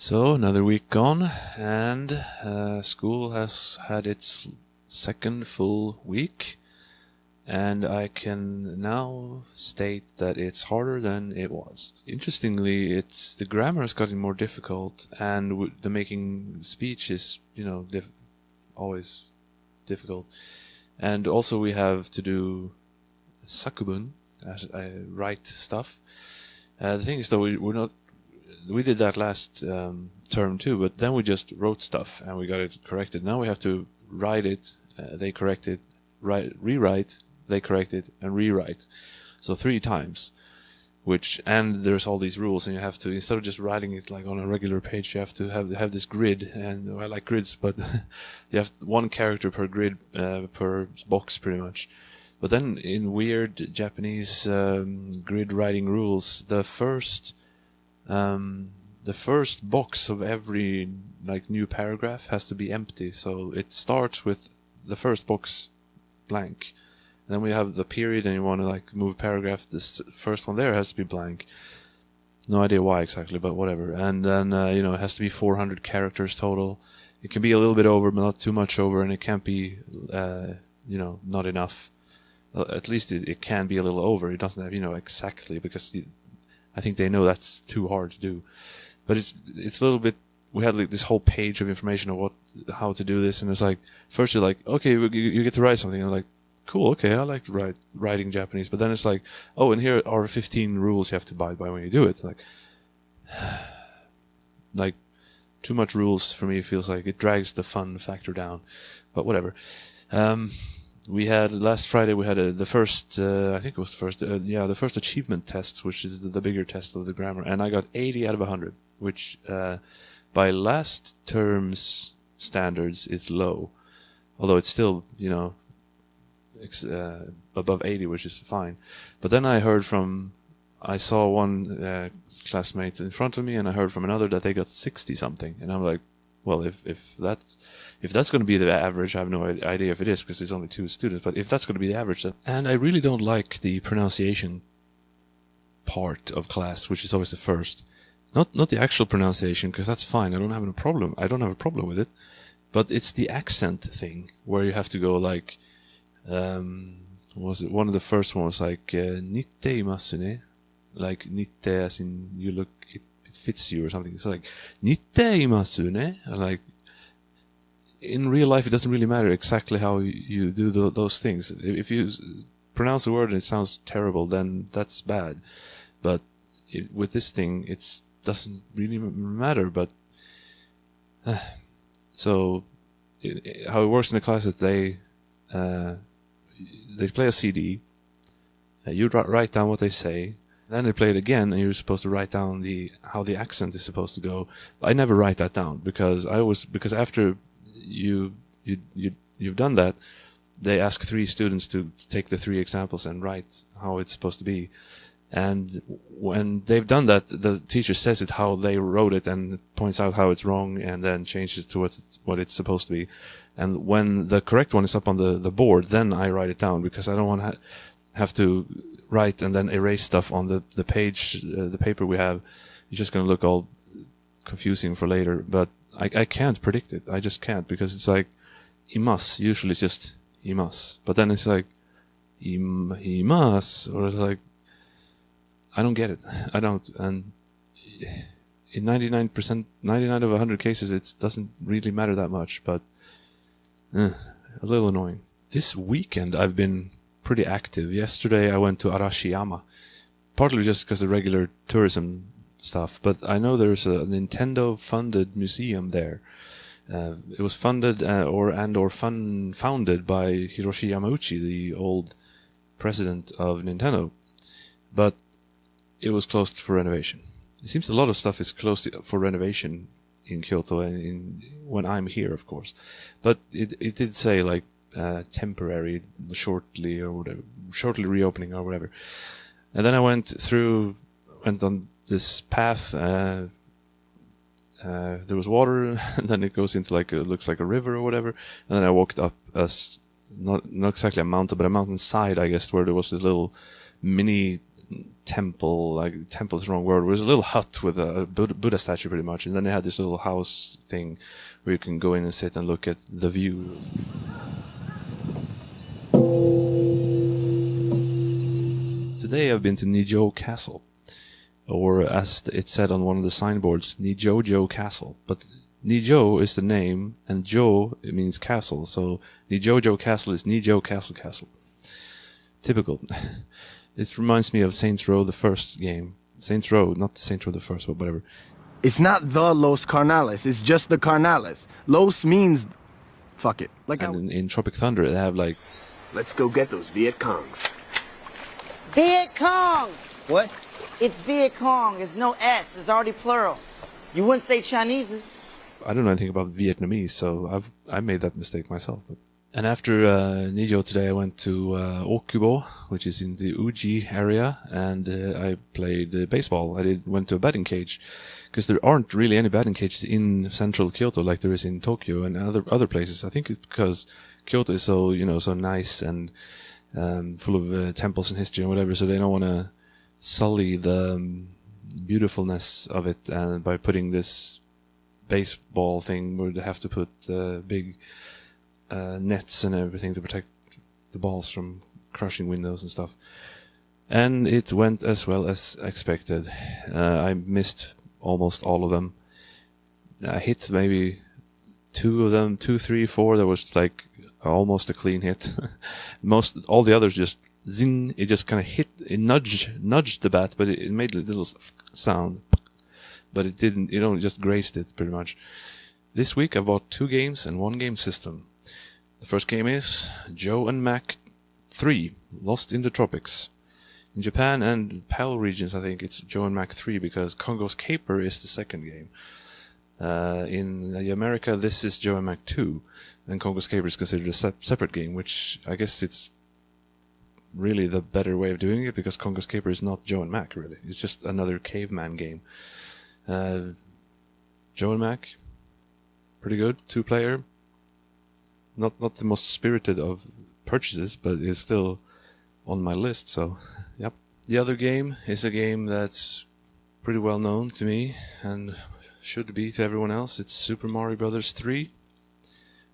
So another week gone, and school has had its second full week, and I can now state that it's harder than it was. Interestingly, the grammar is getting more difficult, and the making speech is, always difficult. And also we have to do sakubun, as I write stuff. The thing is, though, we did that last term too, but then we just wrote stuff and we got it corrected. Now we have to write it, they correct it, rewrite, they correct it, and rewrite. So 3 times. And there's all these rules, and you have to, instead of just writing it like on a regular page, you have to have this grid. And I like grids, but you have 1 character per grid, per box, pretty much. But then in weird Japanese grid writing rules, the first box of every new paragraph has to be empty. So it starts with the first box blank. And then we have the period, and you want to move a paragraph. This first one there has to be blank. No idea why exactly, but whatever. And then it has to be 400 characters total. It can be a little bit over, but not too much over, and it can't be not enough. At least it can be a little over. It doesn't have exactly, because I think they know that's too hard to do. But it's a little bit. We had this whole page of information of how to do this, and it's first you're okay, you get to write something. And I'm cool, okay, I like writing Japanese. But then it's oh, and here are 15 rules you have to abide by when you do it. Too much rules for me feels like it drags the fun factor down. But whatever. Last Friday we had the first, I think it was the first achievement test, which is the bigger test of the grammar, and I got 80 out of 100, which by last term's standards is low, although it's still above 80, which is fine. But then I saw one classmate in front of me, and I heard from another that they got 60 something, and I'm well, if that's going to be the average, I have no idea if it is, because there's only 2 students, but if that's going to be the average, and I really don't like the pronunciation part of class, which is always the first. Not the actual pronunciation, because that's fine. I don't have a problem with it. But it's the accent thing, where you have to go was it one of the first ones nitte imasu ne? Nitte as in you look, it fits you or something. It's nitte imasu ne? In real life, it doesn't really matter exactly how you do those things. If you pronounce a word and it sounds terrible, then that's bad. But with this thing, it doesn't really matter. But so how it works in the class is they play a CD. You write down what they say. Then they play it again, and you're supposed to write down how the accent is supposed to go. I never write that down because after you've done that, they ask 3 students to take the 3 examples and write how it's supposed to be. And when they've done that, the teacher says it how they wrote it and points out how it's wrong, and then changes it to what it's supposed to be. And when the correct one is up on the board, then I write it down, because I don't want to have to write and then erase stuff on the page, the paper we have. It's just going to look all confusing for later. But I can't predict it. I just can't, because it's imas. Usually it's just imas. But then it's imas, or it's I don't get it. I don't. And in 99 of 100 cases, it doesn't really matter that much. But a little annoying. This weekend I've been pretty active. Yesterday I went to Arashiyama, partly just because of regular tourism stuff, but I know there's a Nintendo-funded museum there. It was funded founded by Hiroshi Yamauchi, the old president of Nintendo, but it was closed for renovation. It seems a lot of stuff is closed for renovation in Kyoto, and when I'm here, of course. But it did say temporary, shortly reopening or whatever. And then I went on this path. There was water, and then it goes into it looks like a river or whatever. And then I walked up not exactly a mountain, but a mountainside, I guess, where there was this little mini temple. Like temple is the wrong word. It was a little hut with a Buddha statue, pretty much, and then they had this little house thing where you can go in and sit and look at the view. Today I've been to Nijo Castle, or as it said on one of the signboards, Nijojo Castle. But Nijo is the name, and Jo, it means castle, so Nijojo Castle is Nijo Castle. Typical. It reminds me of Saints Row, the first game. Saints Row, not Saints Row the first, but whatever. It's not the Los Carnales, it's just the Carnales. Los means... fuck it. Like and in Tropic Thunder, they have like... Let's go get those Viet Congs. Viet Cong! What? It's Viet Cong. It's no S. It's already plural. You wouldn't say Chinese's. I don't know anything about Vietnamese, so I made that mistake myself. But. And after Nijo today, I went to Okubo, which is in the Uji area, and I played baseball. Went to a batting cage, because there aren't really any batting cages in central Kyoto like there is in Tokyo and other places. I think it's because Kyoto is so so nice and full of temples and history and whatever, so they don't want to sully the beautifulness of it by putting this baseball thing where they have to put big nets and everything to protect the balls from crushing windows and stuff. And it went as well as expected. I missed almost all of them. I hit maybe 2 of them, 2, 3, 4. That was like almost a clean hit. All the others just zing. It just kind of hit. It nudged the bat, but it made a little sound. But it didn't. It only just grazed it pretty much. This week I bought 2 games and 1 game system. The first game is Joe and Mac 3, Lost in the Tropics. In Japan and PAL regions, I think it's Joe and Mac 3 because Congo's Caper is the second game. In America, this is Joe and Mac 2, and Congo's Caper is considered a separate game, which I guess it's really the better way of doing it because Congo's Caper is not Joe and Mac, really. It's just another caveman game. Joe and Mac, pretty good, 2-player. Not the most spirited of purchases, but it's still on my list, so yep. The other game is a game that's pretty well known to me and should be to everyone else. It's Super Mario Bros. 3.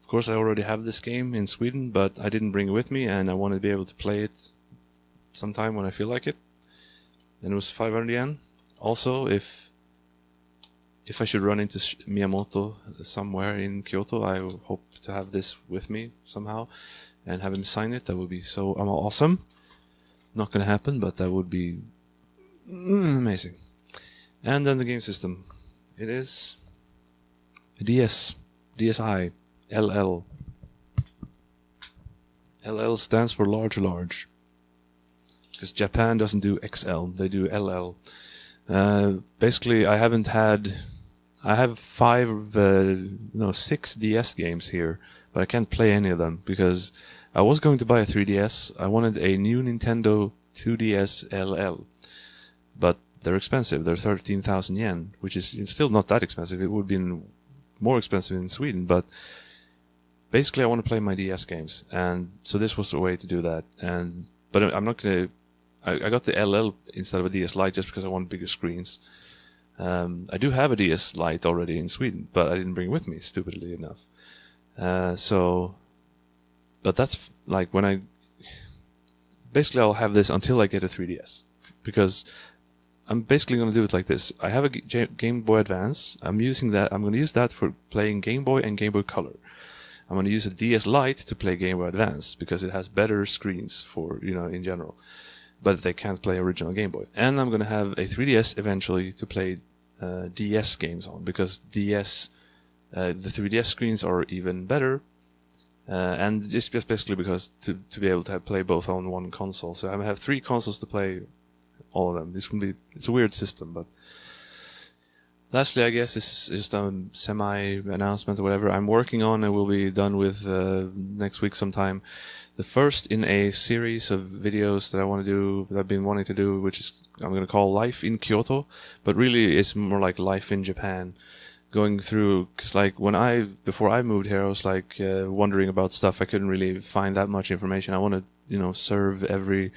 Of course, I already have this game in Sweden, but I didn't bring it with me, and I wanted to be able to play it sometime when I feel like it. And it was 500 yen. Also, if I should run into Miyamoto somewhere in Kyoto, I hope to have this with me somehow and have him sign it. That would be so awesome. Not gonna happen, but that would be amazing. And then the game system. It is a DSi, LL. LL stands for large. Because Japan doesn't do XL, they do LL. Basically, I have 6 DS games here, but I can't play any of them because I was going to buy a 3DS. I wanted a new Nintendo 2DS LL, but they're expensive. They're 13,000 yen, which is still not that expensive. It would have been more expensive in Sweden, but basically I want to play my DS games, and so this was a way to do that. But I'm not gonna. I got the LL instead of a DS Lite just because I want bigger screens. I do have a DS Lite already in Sweden, but I didn't bring it with me, stupidly enough. But that's like when basically I'll have this until I get a 3DS, because I'm basically going to do it like this. I have a Game Boy Advance. I'm going to use that for playing Game Boy and Game Boy Color. I'm going to use a DS Lite to play Game Boy Advance because it has better screens for, in general. But they can't play original Game Boy. And I'm going to have a 3DS eventually to play DS games on, because the 3DS screens are even better. And it's just basically because to be able to play both on one console. So I have 3 consoles to play all of them. It's a weird system, but lastly, I guess this is just a semi-announcement or whatever I'm working on and will be done with next week sometime. The first in a series of videos that I've been wanting to do, which is I'm going to call Life in Kyoto, but really it's more like Life in Japan. Going through, because like before I moved here, I was like wondering about stuff. I couldn't really find that much information. I want to, serve every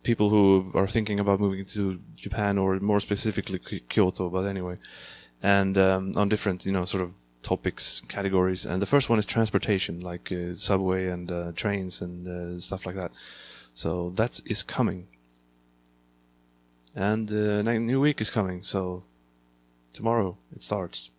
people who are thinking about moving to Japan, or more specifically Kyoto, but anyway, and on different, sort of topics, categories. And the first one is transportation, like subway and trains and stuff like that. So that is coming. And new week is coming, so tomorrow it starts.